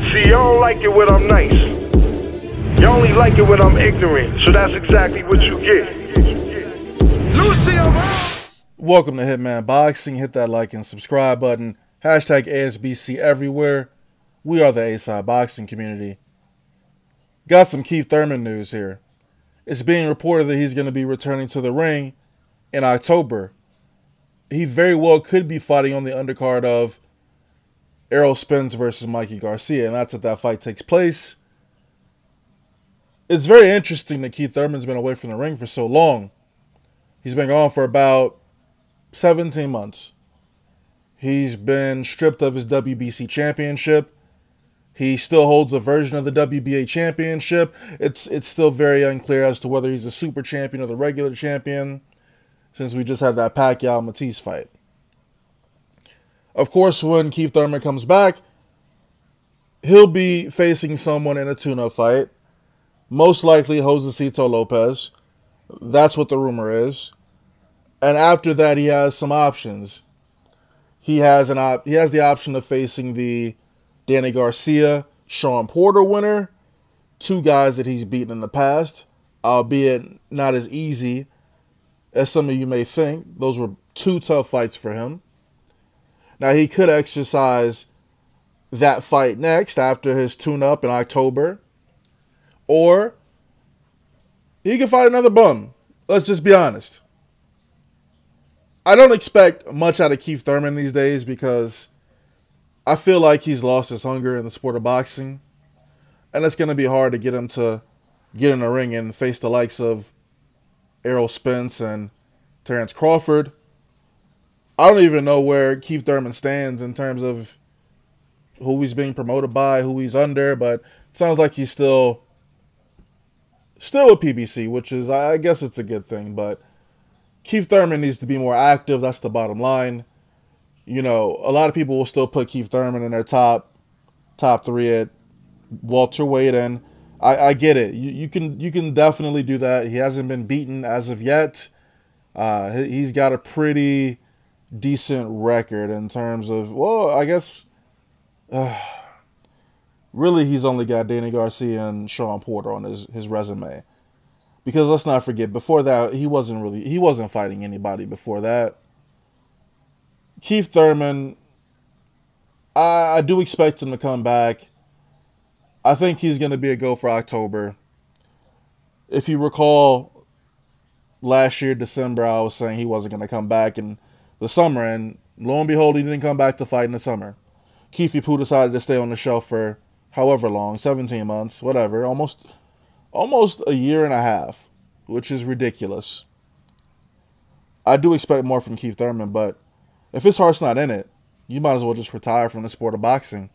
See, y'all don't like it when I'm nice. Y'all only like it when I'm ignorant. So that's exactly what you get. Welcome to Hitman Boxing. Hit that like and subscribe button. Hashtag ASBC everywhere. We are the A-Side Boxing community. Got some Keith Thurman news here. It's being reported that he's going to be returning to the ring in October. He very well could be fighting on the undercard of Errol Spence versus Mikey Garcia, and that's if that fight takes place. It's very interesting that Keith Thurman's been away from the ring for so long. He's been gone for about 17 months. He's been stripped of his WBC championship. He still holds a version of the WBA championship. It's still very unclear as to whether he's a super champion or the regular champion, since we just had that Pacquiao-Matisse fight. Of course, when Keith Thurman comes back, he'll be facing someone in a tune-up fight. Most likely Josesito Lopez. That's what the rumor is. And after that, he has some options. He has the option of facing the Danny Garcia, Shawn Porter winner. Two guys that he's beaten in the past, albeit not as easy as some of you may think. Those were two tough fights for him. Now, he could exercise that fight next after his tune-up in October. Or he could fight another bum. Let's just be honest. I don't expect much out of Keith Thurman these days because I feel like he's lost his hunger in the sport of boxing. And it's going to be hard to get him to get in the ring and face the likes of Errol Spence and Terrence Crawford. I don't even know where Keith Thurman stands in terms of who he's being promoted by, who he's under, but it sounds like he's still with PBC, which is, I guess it's a good thing, but Keith Thurman needs to be more active. That's the bottom line. You know, a lot of people will still put Keith Thurman in their top three at welterweight, and I get it. You can definitely do that. He hasn't been beaten as of yet. He's got a pretty decent record in terms of, well, I guess really he's only got Danny Garcia and Shawn Porter on his resume. Because let's not forget, before that, he wasn't fighting anybody before that. Keith Thurman, I do expect him to come back. I think he's going to be a go for October. If you recall, last year, December, I was saying he wasn't going to come back in the summer, and lo and behold, he didn't come back to fight in the summer. Keefy Poo decided to stay on the shelf for however long, 17 months, whatever, almost a year and a half, which is ridiculous. I do expect more from Keith Thurman, but if his heart's not in it, you might as well just retire from the sport of boxing.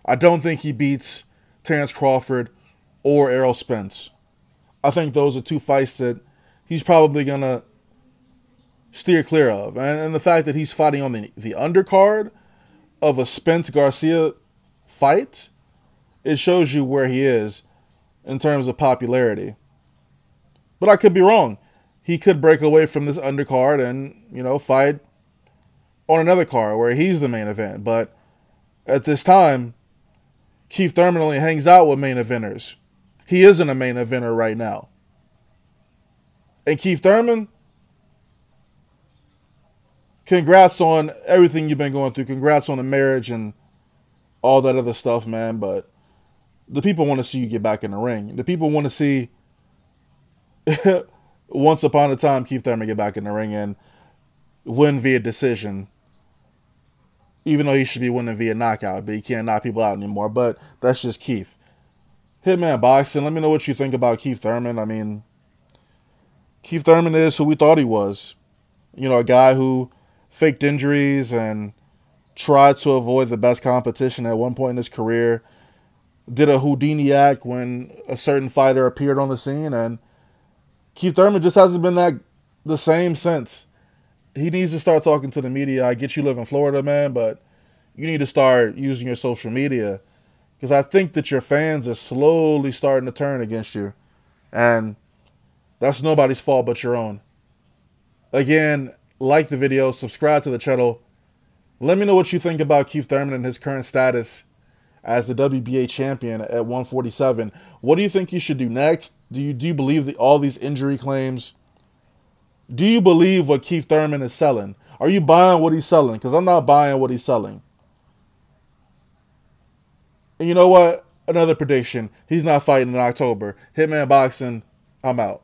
I don't think he beats Terrence Crawford or Errol Spence. I think those are two fights that he's probably going to steer clear of. And the fact that he's fighting on the undercard of a Spence-Garcia fight, it shows you where he is in terms of popularity. But I could be wrong. He could break away from this undercard and, you know, fight on another card where he's the main event. But at this time, Keith Thurman only hangs out with main eventers. He isn't a main eventer right now. And Keith Thurman, congrats on everything you've been going through. Congrats on the marriage and all that other stuff, man. But the people want to see you get back in the ring. The people want to see once upon a time Keith Thurman get back in the ring and win via decision. Even though he should be winning via knockout, but he can't knock people out anymore. But that's just Keith. Hitman Boxing, let me know what you think about Keith Thurman. I mean, Keith Thurman is who we thought he was. You know, a guy who faked injuries and tried to avoid the best competition at one point in his career. Did a Houdini act when a certain fighter appeared on the scene. And Keith Thurman just hasn't been the same since. He needs to start talking to the media. I get you live in Florida, man, but you need to start using your social media. Because I think that your fans are slowly starting to turn against you. And that's nobody's fault but your own. Again, like the video, subscribe to the channel. Let me know what you think about Keith Thurman and his current status as the WBA champion at 147. What do you think he should do next? Do you believe all these injury claims? Do you believe what Keith Thurman is selling? Are you buying what he's selling? Because I'm not buying what he's selling. And you know what? Another prediction. He's not fighting in October. Hitman Boxing, I'm out.